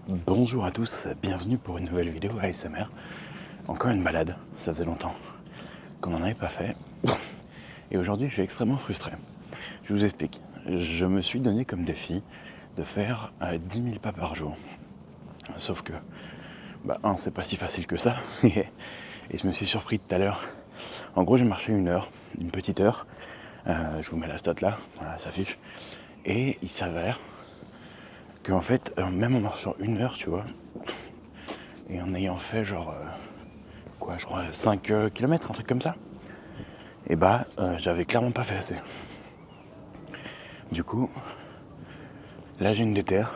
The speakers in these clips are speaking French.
Bonjour à tous, bienvenue pour une nouvelle vidéo ASMR. Encore une balade, ça faisait longtemps qu'on n'en avait pas fait. Et aujourd'hui je suis extrêmement frustré. Je vous explique, je me suis donné comme défi de faire 10 000 pas par jour. Sauf que, c'est pas si facile que ça. Et je me suis surpris tout à l'heure. En gros j'ai marché une petite heure. Je vous mets la stat là, voilà, ça s'affiche. Et il s'avère qu'en fait, même en marchant une heure, tu vois, et en ayant fait je crois 5 km, un truc comme ça, et j'avais clairement pas fait assez. Du coup, là j'ai une déterre,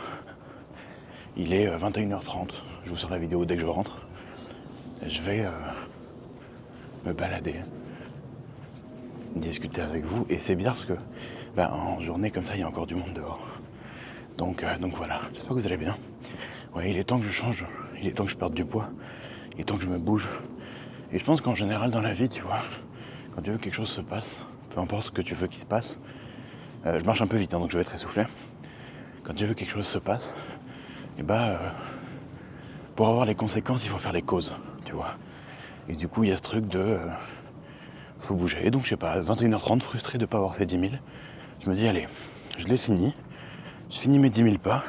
il est 21h30, je vous sors la vidéo dès que je rentre. Je vais me balader, discuter avec vous, et c'est bizarre parce que en journée comme ça, il y a encore du monde dehors. Donc voilà, j'espère que vous allez bien. Ouais, il est temps que je change, il est temps que je perde du poids, il est temps que je me bouge. Et je pense qu'en général dans la vie, tu vois, quand tu veux que quelque chose se passe, peu importe ce que tu veux qu'il se passe, je marche un peu vite, donc je vais être essoufflé. Quand tu veux que quelque chose se passe, pour avoir les conséquences, il faut faire les causes, tu vois. Et du coup, il y a ce truc de faut bouger. Et donc, je sais pas, 21h30, frustré de ne pas avoir fait 10 000, je me dis, allez, je l'ai fini, je finis mes 10 000 pas,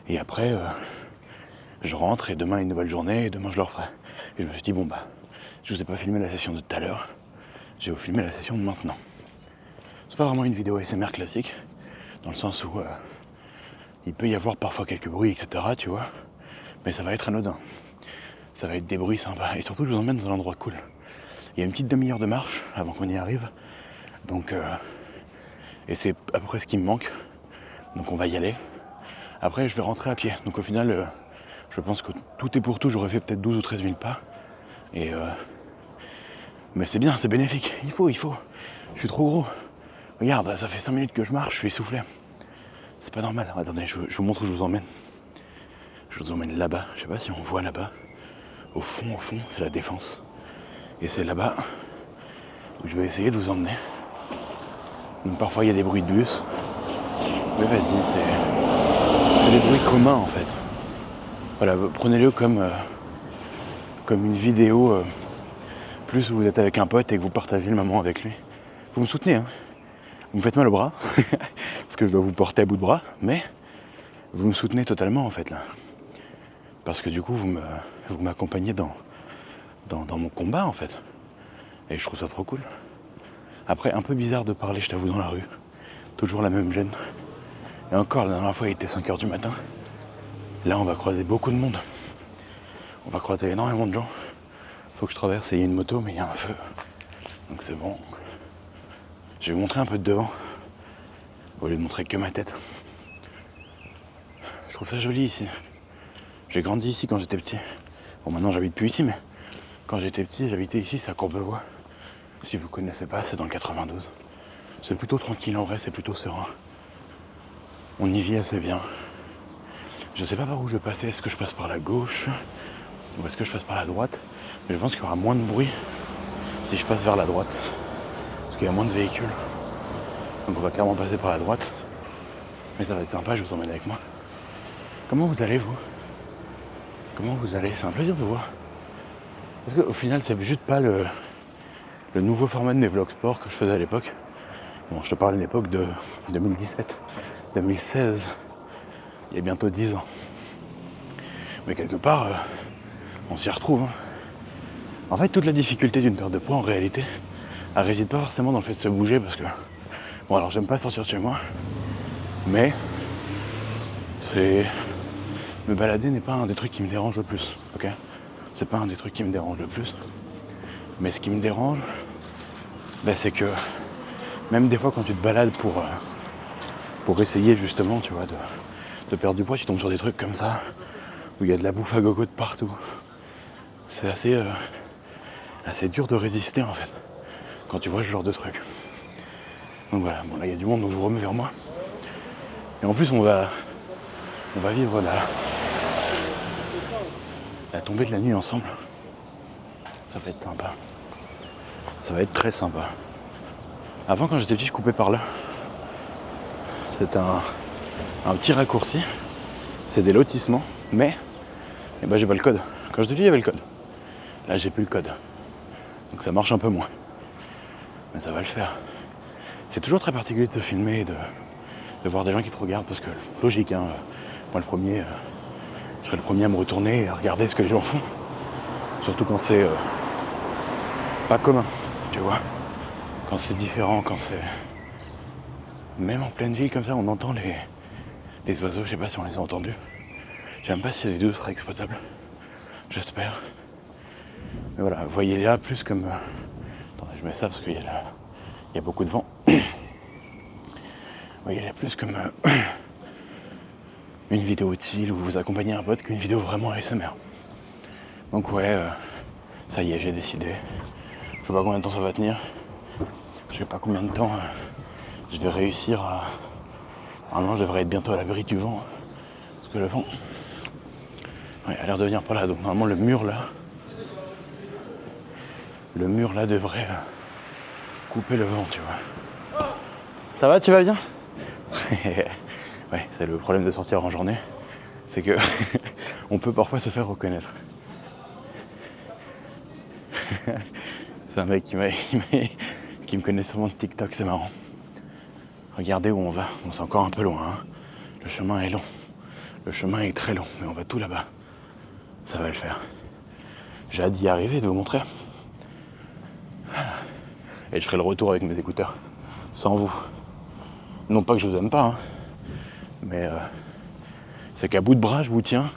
et après, je rentre, et demain, une nouvelle journée, et demain, je le referai. Et je me suis dit, je vous ai pas filmé la session de tout à l'heure, je vais vous filmer la session de maintenant. C'est pas vraiment une vidéo ASMR classique, dans le sens où il peut y avoir parfois quelques bruits, etc., tu vois, mais ça va être anodin. Ça va être des bruits sympas. Et surtout, je vous emmène dans un endroit cool. Il y a une petite demi-heure de marche avant qu'on y arrive. Donc, et c'est à peu près ce qui me manque. Donc on va y aller. Après, je vais rentrer à pied. Donc au final, je pense que tout est pour tout. J'aurais fait peut-être 12 ou 13 000 pas. Mais c'est bien, c'est bénéfique. Il faut. Je suis trop gros. Regarde, ça fait 5 minutes que je marche, je suis essoufflé. C'est pas normal. Attendez, je vous montre où je vous emmène. Je vous emmène là-bas. Je sais pas si on voit là-bas. Au fond, c'est la Défense. Et c'est là-bas où je vais essayer de vous emmener. Donc parfois il y a des bruits de bus. Mais vas-y, c'est des bruits communs en fait. Voilà, prenez-le comme une vidéo, plus où vous êtes avec un pote et que vous partagez le moment avec lui. Vous me soutenez, hein. Vous me faites mal au bras, parce que je dois vous porter à bout de bras, mais vous me soutenez totalement en fait là. Parce que du coup vous m'accompagnez dans mon combat en fait. Et je trouve ça trop cool. Après, un peu bizarre de parler, je t'avoue, dans la rue. Toujours la même gêne. Et encore, la dernière fois, il était 5h du matin. Là, on va croiser beaucoup de monde. On va croiser énormément de gens. Faut que je traverse et il y a une moto, mais il y a un feu. Donc c'est bon. Je vais vous montrer un peu de devant, au lieu de montrer que ma tête. Je trouve ça joli ici. J'ai grandi ici quand j'étais petit. Bon, maintenant, j'habite plus ici, mais quand j'étais petit, j'habitais ici, c'est à Courbevoie. Si vous connaissez pas, c'est dans le 92. C'est plutôt tranquille en vrai, c'est plutôt serein. On y vit assez bien. Je sais pas par où je passais, est-ce que je passe par la gauche ou est-ce que je passe par la droite? Mais je pense qu'il y aura moins de bruit si je passe vers la droite. Parce qu'il y a moins de véhicules. Donc on va clairement passer par la droite. Mais ça va être sympa, je vous emmène avec moi. Comment vous allez vous? Comment vous allez? C'est un plaisir de vous voir. Parce qu'au final c'est juste pas le nouveau format de mes vlogs sport que je faisais à l'époque. Bon, je te parle de l'époque de 2017, 2016. Il y a bientôt 10 ans. Mais quelque part, on s'y retrouve. Hein. En fait, toute la difficulté d'une perte de poids, en réalité, elle réside pas forcément dans le fait de se bouger, parce que... Bon, alors j'aime pas sortir de chez moi, mais me balader n'est pas un des trucs qui me dérange le plus, ok? C'est pas un des trucs qui me dérange le plus. Mais ce qui me dérange, c'est que même des fois quand tu te balades pour essayer justement, tu vois, de perdre du poids, tu tombes sur des trucs comme ça, où il y a de la bouffe à gogo de partout. C'est assez dur de résister en fait, quand tu vois ce genre de truc. Donc voilà, bon là il y a du monde, donc je vous remets vers moi. Et en plus on va vivre la tombée de la nuit ensemble. Ça va être sympa. Ça va être très sympa. Avant quand j'étais petit je coupais par là. C'est un petit raccourci. C'est des lotissements. Mais, eh ben, j'ai pas le code. Quand j'étais petit, il y avait le code. Là, j'ai plus le code. Donc ça marche un peu moins. Mais ça va le faire. C'est toujours très particulier de se filmer et de voir des gens qui te regardent parce que, logique, hein, moi le premier, je serais le premier à me retourner et à regarder ce que les gens font. Surtout quand c'est pas commun, tu vois. Quand c'est différent, quand c'est... Même en pleine ville comme ça, on entend les oiseaux, je sais pas si on les a entendus. Je sais même pas si ces vidéos seraient exploitables. J'espère. Mais voilà, voyez-les là plus comme... Attendez, je mets ça parce qu'il y a beaucoup de vent. Voyez-les plus comme une vidéo de chill où vous accompagnez un pote qu'une vidéo vraiment ASMR. Donc ouais, ça y est, j'ai décidé. Je sais pas combien de temps ça va tenir. Je sais pas combien de temps je vais réussir à... Normalement, je devrais être bientôt à l'abri du vent. Parce que le vent... Ouais, a l'air de venir par là. Donc normalement, le mur là devrait couper le vent, tu vois. Ça va, tu vas bien? Ouais, c'est le problème de sortir en journée. C'est que on peut parfois se faire reconnaître. C'est un mec qui me connaît sûrement de TikTok, c'est marrant. Regardez où on va. Bon, c'est encore un peu loin, hein. Le chemin est long. Le chemin est très long, mais on va tout là-bas. Ça va le faire. J'ai hâte d'y arriver, de vous montrer. Et je ferai le retour avec mes écouteurs. Sans vous. Non pas que je vous aime pas, hein, mais c'est qu'à bout de bras, je vous tiens.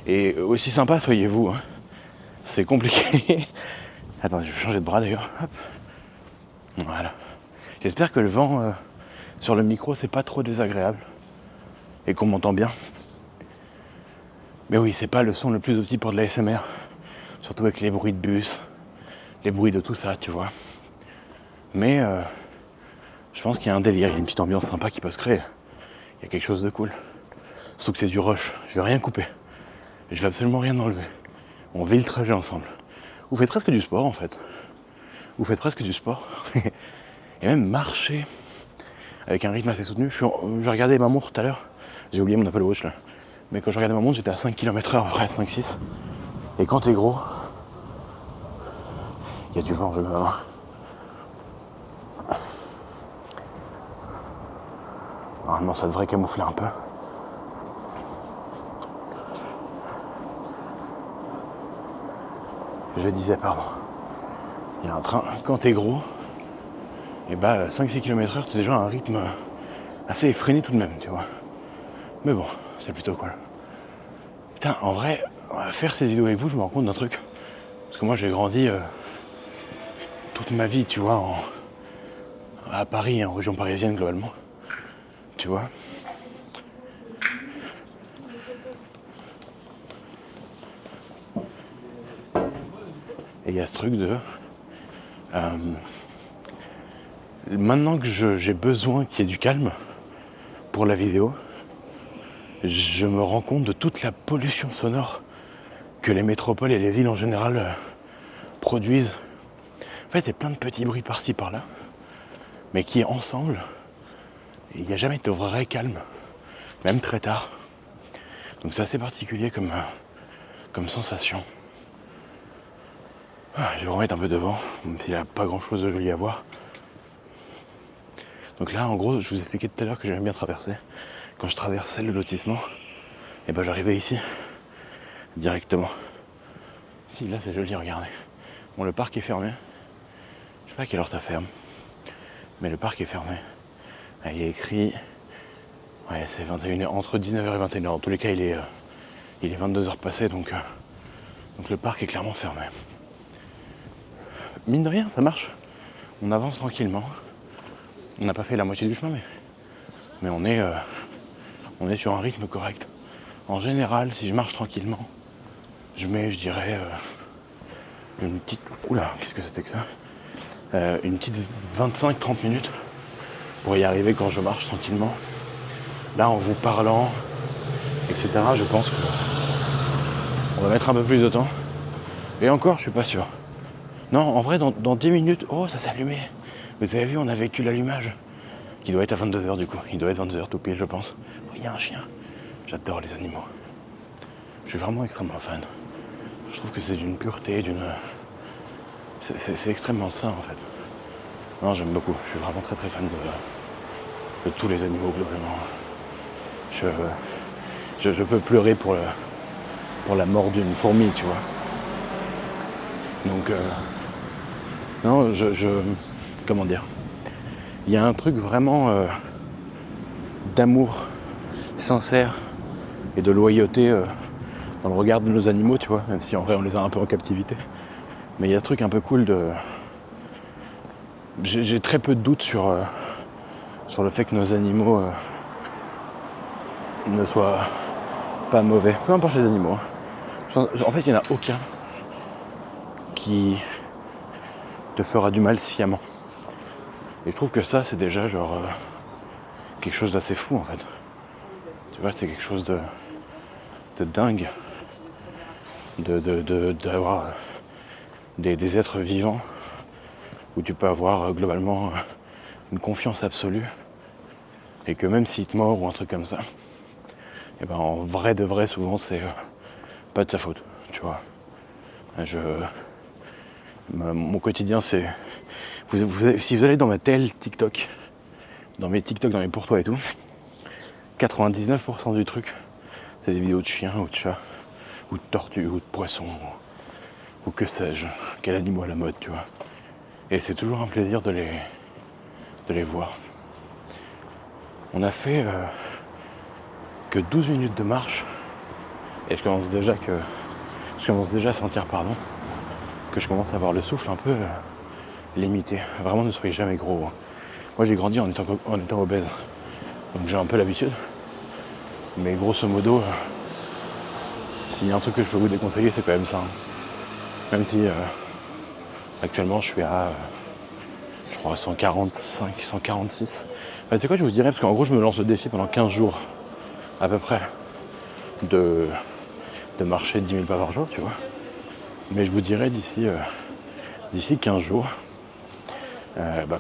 Et aussi sympa soyez-vous, hein. C'est compliqué. Attends, je vais changer de bras d'ailleurs. Hop. Voilà. J'espère que le vent sur le micro, c'est pas trop désagréable. Et qu'on m'entend bien. Mais oui, c'est pas le son le plus optique pour de l'ASMR. Surtout avec les bruits de bus, les bruits de tout ça, tu vois. Mais je pense qu'il y a un délire, il y a une petite ambiance sympa qui peut se créer. Il y a quelque chose de cool. Surtout que c'est du rush, je vais rien couper. Je vais absolument rien enlever. On vit le trajet ensemble. Vous faites presque du sport en fait. Vous faites presque du sport. Et même marcher avec un rythme assez soutenu. Je regardais ma montre tout à l'heure. J'ai oublié mon Apple Watch là. Mais quand je regardais ma montre, j'étais à 5 km/h, à peu près à 5-6. Et quand t'es gros, il y a du vent, je me vois. Normalement, ça devrait camoufler un peu. Je disais, pardon. Il y a un train. Quand t'es gros, et bah 5-6 km/h, t'es déjà à un rythme assez effréné tout de même, tu vois. Mais bon, c'est plutôt cool. Putain, en vrai, faire ces vidéos avec vous, je me rends compte d'un truc. Parce que moi, j'ai grandi toute ma vie, tu vois, à Paris, en région parisienne globalement. Tu vois. Et il y a ce truc de... maintenant que j'ai besoin qu'il y ait du calme pour la vidéo, je me rends compte de toute la pollution sonore que les métropoles et les villes en général produisent. En fait, c'est plein de petits bruits par-ci, par-là, mais qui, ensemble, il n'y a jamais de vrai calme, même très tard. Donc c'est assez particulier comme sensation. Je vais vous remettre un peu devant, même s'il n'y a pas grand-chose de joli à voir. Donc là, en gros, je vous expliquais tout à l'heure que j'aimais bien traverser. Quand je traversais le lotissement, et ben j'arrivais ici, directement. Si, là c'est joli, regardez. Bon, le parc est fermé. Je sais pas à quelle heure ça ferme, mais le parc est fermé. Là, il y a écrit... Ouais, c'est 21h, entre 19h et 21h. En tous les cas, il est 22h passé, donc le parc est clairement fermé. Mine de rien, ça marche. On avance tranquillement. On n'a pas fait la moitié du chemin, mais on est sur un rythme correct. En général, si je marche tranquillement, je mets, je dirais, une petite... Oula, qu'est-ce que c'était que ça, une petite 25-30 minutes pour y arriver quand je marche tranquillement. Là, en vous parlant, etc., je pense qu'on va mettre un peu plus de temps. Et encore, je suis pas sûr. Non, en vrai, dans 10 minutes... Oh, ça s'est allumé. Vous avez vu, on a vécu l'allumage. Qui doit être à 22h du coup. Il doit être 22h tout pile, je pense. Oh, il y a un chien. J'adore les animaux. Je suis vraiment extrêmement fan. Je trouve que c'est d'une pureté, c'est extrêmement sain en fait. Non, j'aime beaucoup. Je suis vraiment très très fan de tous les animaux globalement. Je peux pleurer pour la mort d'une fourmi, tu vois. Donc, non, comment dire. Il y a un truc vraiment d'amour sincère et de loyauté dans le regard de nos animaux, tu vois, même si en vrai on les a un peu en captivité. Mais il y a ce truc un peu cool de... J'ai très peu de doutes sur le fait que nos animaux ne soient pas mauvais. Peu importe les animaux. En fait, il n'y en a aucun qui te fera du mal sciemment. Et je trouve que ça, c'est déjà genre quelque chose d'assez fou en fait. Tu vois, c'est quelque chose de dingue d'avoir des êtres vivants où tu peux avoir globalement une confiance absolue et que même s'il te mord ou un truc comme ça, et ben en vrai de vrai souvent c'est pas de sa faute, tu vois. Mon quotidien c'est... si vous allez dans ma telle TikTok, dans mes TikTok, dans mes pour toi et tout, 99% du truc, c'est des vidéos de chiens ou de chats, ou de tortues, ou de poissons, ou que sais-je, quel animal à la mode, tu vois. Et c'est toujours un plaisir de les voir. On a fait que 12 minutes de marche, et je commence déjà à sentir, que je commence à avoir le souffle un peu limité. Vraiment, ne soyez jamais gros. Hein. Moi, j'ai grandi en étant obèse, donc j'ai un peu l'habitude. Mais grosso modo, s'il y a un truc que je peux vous déconseiller, c'est quand même ça. Hein. Même si actuellement, je suis à, je crois, 145, 146. C'est quoi, je vous dirais, parce qu'en gros, je me lance le défi pendant 15 jours, à peu près, de marcher 10 000 pas par jour, tu vois. Mais je vous dirais d'ici 15 jours,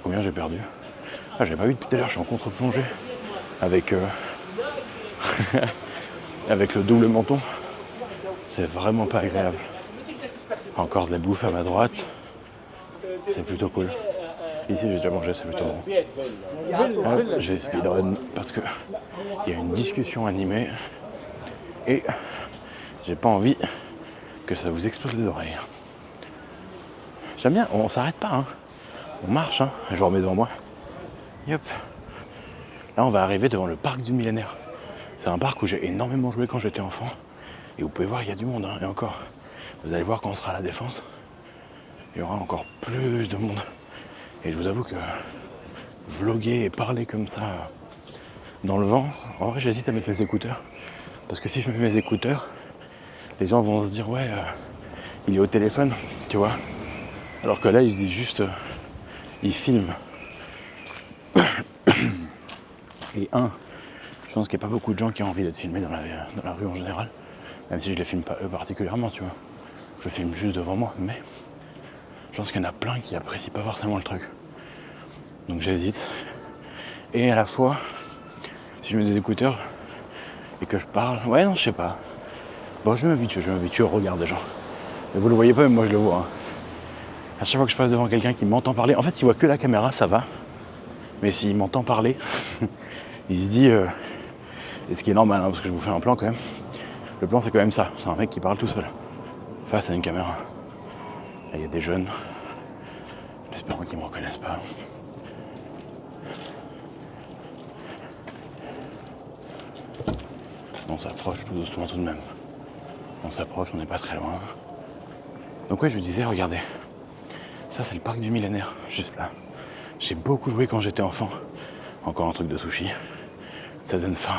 combien j'ai perdu. Ah, j'avais pas vu depuis tout à l'heure, je suis en contre-plongée avec, avec le double menton. C'est vraiment pas agréable. Encore de la bouffe à ma droite. C'est plutôt cool. Ici, j'ai déjà mangé, c'est plutôt bon. Hop, j'ai speedrun parce que il y a une discussion animée et j'ai pas envie que ça vous explose les oreilles. J'aime bien, on s'arrête pas, hein. On marche, hein. Je vous remets devant moi. Yep. Là, on va arriver devant le parc du millénaire. C'est un parc où j'ai énormément joué quand j'étais enfant. Et vous pouvez voir, il y a du monde, hein. Et encore, vous allez voir quand on sera à la Défense, il y aura encore plus de monde. Et je vous avoue que vloguer et parler comme ça dans le vent, en vrai, j'hésite à mettre mes écouteurs. Parce que si je mets mes écouteurs, les gens vont se dire, ouais, il est au téléphone, tu vois. Alors que là, ils se disent juste, ils filment. Et je pense qu'il n'y a pas beaucoup de gens qui ont envie d'être filmés dans la rue en général. Même si je les filme pas eux particulièrement, tu vois. Je filme juste devant moi, mais je pense qu'il y en a plein qui apprécient pas forcément le truc. Donc j'hésite. Et à la fois, si je mets des écouteurs et que je parle, ouais non, je sais pas. Bon, je vais m'habituer au regard des gens. Mais vous le voyez pas, mais moi je le vois. Hein. À chaque fois que je passe devant quelqu'un qui m'entend parler, en fait, s'il voit que la caméra, ça va. Mais s'il m'entend parler, il se dit, et ce qui est normal, hein, parce que je vous fais un plan quand même. Le plan, c'est quand même ça. C'est un mec qui parle tout seul, face à une caméra. Là, il y a des jeunes. J'espère qu'ils me reconnaissent pas. On s'approche tout doucement tout de même. On s'approche, on n'est pas très loin. Donc ouais, je vous disais, regardez. Ça, c'est le parc du millénaire, juste là. J'ai beaucoup joué quand j'étais enfant. Encore un truc de sushi. Ça donne faim.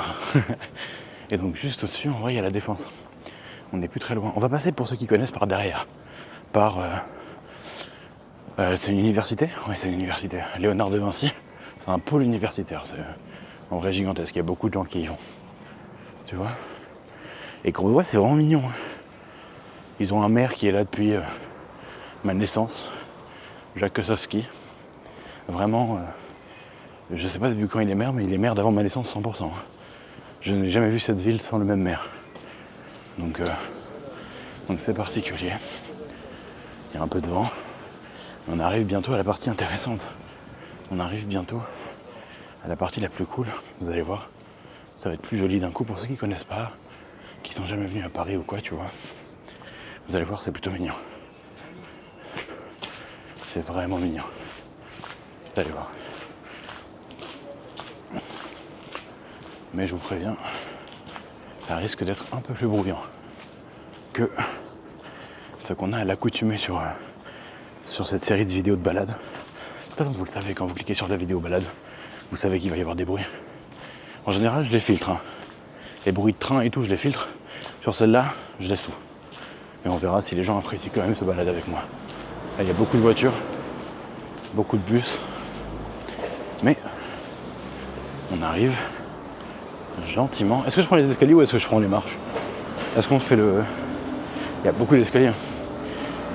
Et donc juste au-dessus, en vrai, il y a la Défense. On n'est plus très loin. On va passer, pour ceux qui connaissent, par derrière. C'est une université. Ouais, c'est une université. Léonard de Vinci. C'est un pôle universitaire. C'est en vrai gigantesque. Il y a beaucoup de gens qui y vont. Tu vois. Et qu'on voit, c'est vraiment mignon. Ils ont un maire qui est là depuis ma naissance. Jacques Kosowski. Vraiment, je sais pas depuis quand il est maire, mais il est maire d'avant ma naissance 100%. Je n'ai jamais vu cette ville sans le même maire. Donc c'est particulier. Il y a un peu de vent. On arrive bientôt à la partie intéressante. On arrive bientôt à la partie la plus cool. Vous allez voir, ça va être plus joli d'un coup pour ceux qui connaissent pas, qui sont jamais venus à Paris ou quoi, tu vois. Vous allez voir, c'est plutôt mignon. C'est vraiment mignon. Vous allez voir. Mais je vous préviens, ça risque d'être un peu plus bruyant que ce qu'on a à l'accoutumée sur cette série de vidéos de balade. De toute façon, vous le savez, quand vous cliquez sur la vidéo balade, vous savez qu'il va y avoir des bruits. En général, je les filtre. Les bruits de train et tout, je les filtre. Sur celle-là, je laisse tout. Et on verra si les gens apprécient quand même se balader avec moi. Là, il y a beaucoup de voitures, beaucoup de bus. Mais on arrive gentiment. Est-ce que je prends les escaliers ou est-ce que je prends les marches? Est-ce qu'on fait le... Il y a beaucoup d'escaliers.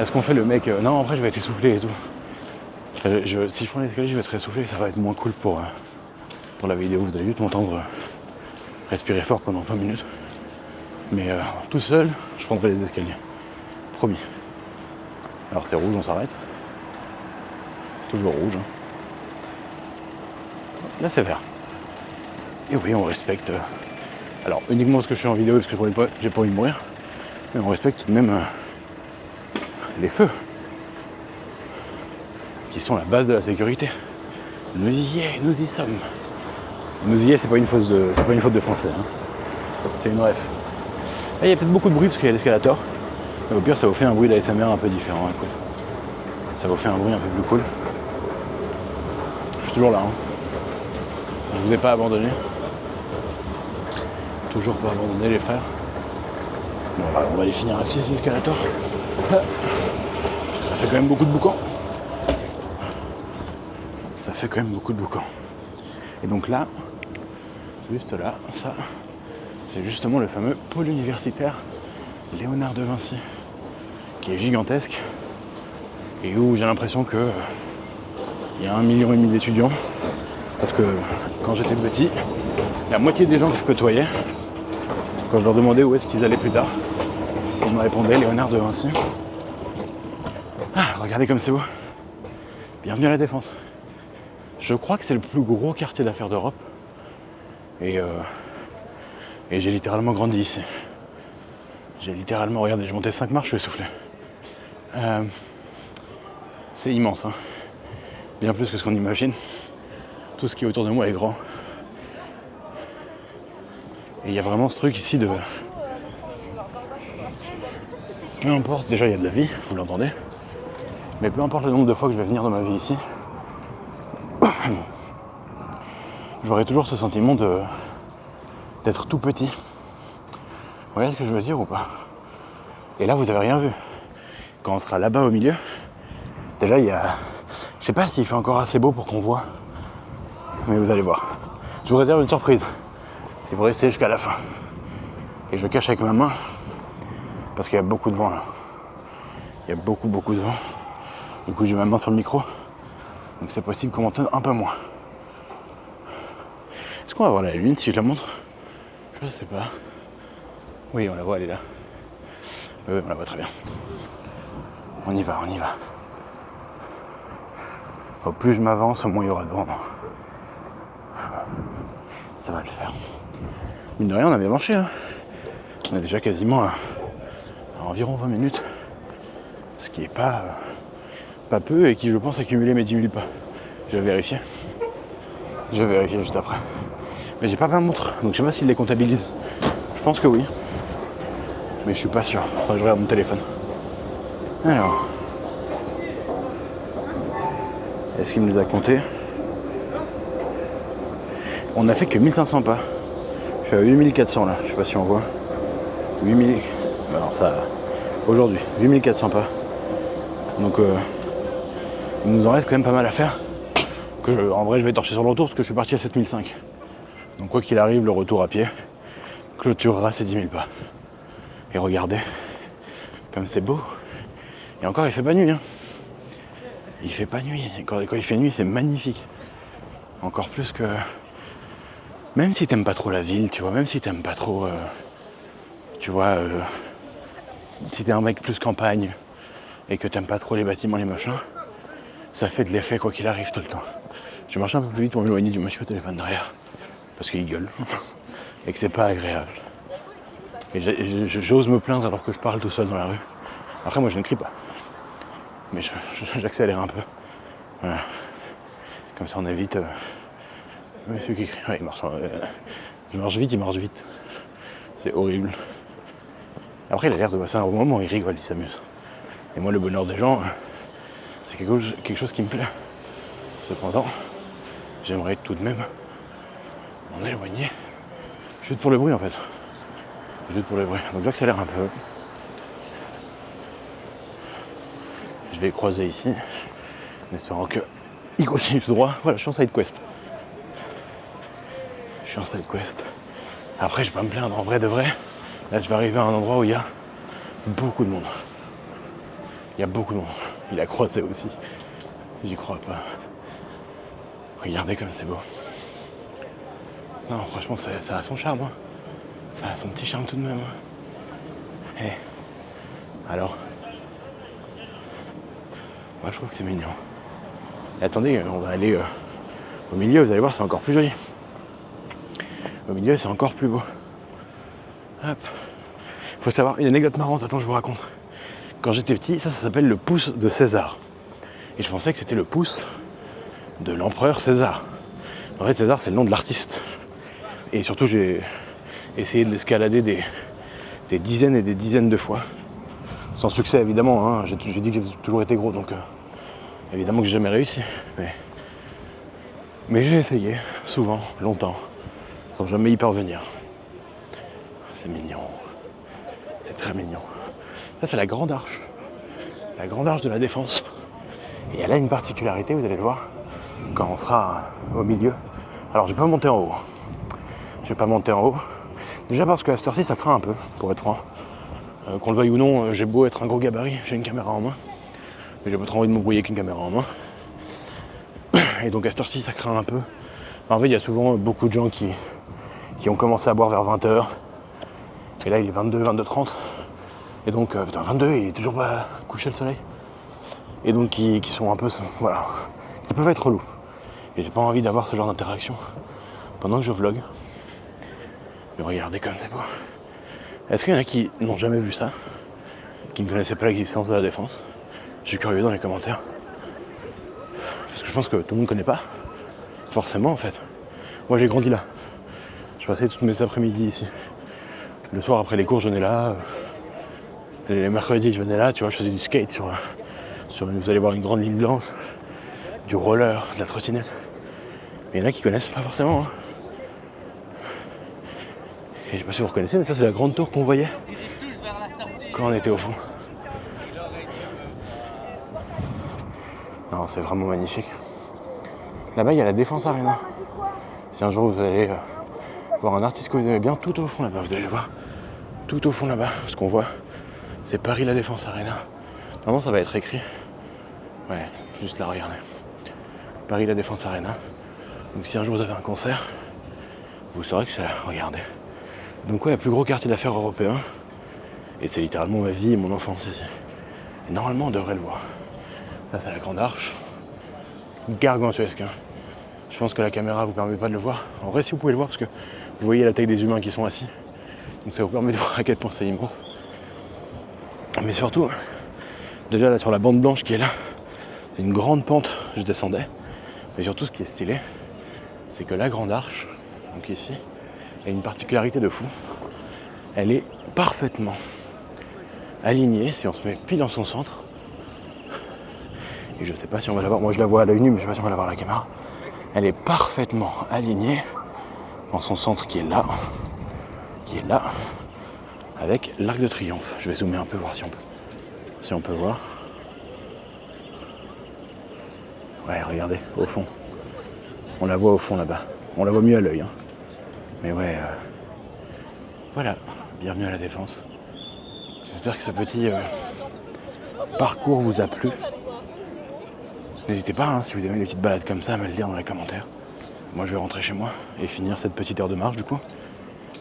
Est-ce qu'on fait le mec... Non, après je vais être essoufflé et tout. Si je prends les escaliers, je vais être essoufflé. Ça va être moins cool pour la vidéo. Vous allez juste m'entendre respirer fort pendant 20 minutes. Mais tout seul, je prendrai les escaliers. Promis. Alors c'est rouge, on s'arrête. Toujours rouge. Là c'est vert. Et oui, on respecte. Alors uniquement parce que je suis en vidéo et parce que j'ai pas envie de mourir. Mais on respecte tout de même les feux. Qui sont la base de la sécurité. Nous y sommes. Nous y est, c'est pas une faute de français. Hein. C'est une ref. Là, il y a peut-être beaucoup de bruit parce qu'il y a l'escalator. Mais au pire, ça vous fait un bruit d'ASMR un peu différent. Écoute. Ça vous fait un bruit un peu plus cool. Je suis toujours là. Hein. Je vous ai pas abandonné. Toujours pas abandonné les frères. Bon, bah, on va aller finir à pied cet escalator. Ça fait quand même beaucoup de boucan. Ça fait quand même beaucoup de boucan. Et donc là, juste là, ça, c'est justement le fameux pôle universitaire Léonard de Vinci, qui est gigantesque et où j'ai l'impression que il y a 1,5 million d'étudiants. Parce que quand j'étais petit, la moitié des gens que je côtoyais, quand je leur demandais où est-ce qu'ils allaient plus tard, ils me répondaient Léonard de Vinci. Ah, regardez comme c'est beau. Bienvenue à la Défense. Je crois que c'est le plus gros quartier d'affaires d'Europe. Et j'ai littéralement grandi ici. J'ai littéralement, regardez, j'ai monté 5 marches, je suis essoufflé. C'est immense, hein. Bien plus que ce qu'on imagine. Tout ce qui est autour de moi est grand. Et il y a vraiment ce truc ici de... Peu importe, déjà il y a de la vie, vous l'entendez. Mais peu importe le nombre de fois que je vais venir dans ma vie ici, j'aurai toujours ce sentiment d'être tout petit. Vous voyez ce que je veux dire ou pas? Et là, vous avez rien vu. Quand on sera là-bas au milieu, déjà il y a... Je sais pas s'il fait encore assez beau pour qu'on voit. Mais vous allez voir. Je vous réserve une surprise. Si vous restez jusqu'à la fin. Et je le cache avec ma main. Parce qu'il y a beaucoup de vent là. Il y a beaucoup de vent. Du coup j'ai ma main sur le micro. Donc c'est possible qu'on m'entende un peu moins. Est-ce qu'on va voir la lune si je la montre? Je sais pas. Oui, on la voit, elle est là. Oui, on la voit très bien. On y va. Au plus je m'avance, au moins il y aura de vent. Ça va le faire. Mine de rien, on a bien marché. Hein. On est déjà quasiment à environ 20 minutes. Ce qui est pas peu et qui, je pense, a cumulé mes 10 000 pas. Je vais vérifier. Juste après. Mais j'ai pas ma montre, donc je sais pas s'il les comptabilise. Je pense que oui. Mais je suis pas sûr. Enfin, je regarde mon téléphone. Alors. Est-ce qu'il me les a comptés? On a fait que 1500 pas. Je suis à 8400 là, je sais pas si on voit. 8000. Alors ça. Aujourd'hui, 8400 pas. Donc il nous en reste quand même pas mal à faire. En vrai je vais torcher sur le retour parce que je suis parti à 7005. Donc quoi qu'il arrive, le retour à pied clôturera ces 10 000 pas. Et regardez, comme c'est beau. Et encore il fait pas nuit. Hein. Il fait pas nuit. Quand il fait nuit, c'est magnifique. Encore plus que... Même si t'aimes pas trop la ville, tu vois, même si t'aimes pas trop... tu vois, si t'es un mec plus campagne et que t'aimes pas trop les bâtiments, les machins, ça fait de l'effet quoi qu'il arrive tout le temps. Je marche un peu plus vite pour m'éloigner du monsieur au téléphone derrière, parce qu'il gueule, et que c'est pas agréable. Et j'ose me plaindre alors que je parle tout seul dans la rue. Après moi je ne crie pas, mais j'accélère un peu. Voilà. Comme ça on évite monsieur qui crie. Ouais, il marche, je marche vite, il marche vite. C'est horrible. Après il a l'air de passer un bon moment, il rigole, il s'amuse. Et moi le bonheur des gens, c'est quelque chose qui me plaît. Cependant, j'aimerais tout de même m'en éloigner. Juste pour le bruit en fait. Juste pour le bruit. Donc j'accélère un peu. Je vais croiser ici, en espérant qu'il continue tout droit. Voilà, je suis en side quest. Après, je vais pas me plaindre, en vrai de vrai. Là, je vais arriver à un endroit où il y a beaucoup de monde. Il a croisé aussi. J'y crois pas. Regardez comme c'est beau. Non, franchement, ça a son charme. Hein. Ça a son petit charme tout de même. Hein. Alors, moi, je trouve que c'est mignon. Et attendez, on va aller au milieu, vous allez voir, c'est encore plus joli. Au milieu, c'est encore plus beau. Hop. Faut savoir une anecdote marrante, attends, je vous raconte. Quand j'étais petit, ça s'appelle le pouce de César. Et je pensais que c'était le pouce de l'empereur César. En fait, César, c'est le nom de l'artiste. Et surtout, j'ai essayé de l'escalader des dizaines et des dizaines de fois. Sans succès, évidemment. Hein. J'ai dit que j'ai toujours été gros, donc évidemment que j'ai jamais réussi. Mais j'ai essayé, souvent, longtemps, sans jamais y parvenir. C'est mignon. C'est très mignon. Ça, c'est la grande arche. La grande arche de la Défense. Et elle a une particularité, vous allez le voir, quand on sera au milieu. Alors, je vais pas monter en haut. Déjà parce qu'à cette heure-ci, ça craint un peu, pour être franc. Qu'on le veuille ou non, j'ai beau être un gros gabarit, j'ai une caméra en main. Mais j'ai pas trop envie de m'embrouiller avec une caméra en main. Et donc à cette heure-ci, ça craint un peu. En fait, il y a souvent beaucoup de gens qui ont commencé à boire vers 20h. Et là, il est 22h30. Et donc, 22, il est toujours pas couché le soleil. Et donc, qui sont un peu, voilà, qui peuvent être relous. Et j'ai pas envie d'avoir ce genre d'interaction pendant que je vlog. Mais regardez comme c'est beau. Est-ce qu'il y en a qui n'ont jamais vu ça, qui ne connaissaient pas l'existence de la Défense? Je suis curieux dans les commentaires. Parce que je pense que tout le monde ne connaît pas. Forcément, en fait. Moi, j'ai grandi là. Je passais toutes mes après-midi ici. Le soir, après les cours, je venais là. Les mercredis, je venais là. Tu vois, je faisais du skate sur vous allez voir une grande ligne blanche. Du roller, de la trottinette. Mais il y en a qui connaissent pas forcément. Hein. Et je sais pas si vous reconnaissez, mais ça, c'est la grande tour qu'on voyait quand on était au fond. Non, c'est vraiment magnifique. Là-bas, il y a la Défense Arena. Si un jour vous allez voir un artiste que vous aimez bien, tout au fond là-bas, vous allez le voir. Tout au fond là-bas, ce qu'on voit, c'est Paris la Défense Arena. Normalement, ça va être écrit. Ouais, juste là, regardez. Paris la Défense Arena. Donc si un jour vous avez un concert, vous saurez que c'est là, regardez. Donc ouais, le plus gros quartier d'affaires européen. Et c'est littéralement ma vie et mon enfance ici. Et normalement, on devrait le voir. Ça, c'est la grande arche. Gargantuesque. Hein. Je pense que la caméra vous permet pas de le voir. En vrai, si vous pouvez le voir, parce que vous voyez la taille des humains qui sont assis. Donc ça vous permet de voir à quel point c'est immense. Mais surtout, déjà là sur la bande blanche qui est là, c'est une grande pente, je descendais. Mais surtout, ce qui est stylé, c'est que la grande arche, donc ici, a une particularité de fou. Elle est parfaitement alignée, si on se met pile dans son centre. Et je sais pas si on va la voir, moi je la vois à l'œil nu, mais je sais pas si on va la voir à la caméra. Elle est parfaitement alignée dans son centre qui est là, avec l'Arc de Triomphe. Je vais zoomer un peu, voir si on peut voir. Ouais, regardez, au fond. On la voit au fond là-bas. On la voit mieux à l'œil. Hein. Mais ouais, voilà, bienvenue à la Défense. J'espère que ce petit parcours vous a plu. N'hésitez pas, hein, si vous aimez des petites balades comme ça, à me le dire dans les commentaires. Moi, je vais rentrer chez moi et finir cette petite heure de marche, du coup.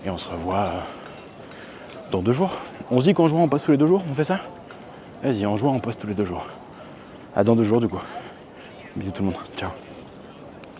Et on se revoit Dans 2 jours. On se dit qu'en juin on passe tous les 2 jours, on fait ça? Vas-y, en juin on passe tous les 2 jours. À dans 2 jours du coup. Bisous tout le monde, ciao.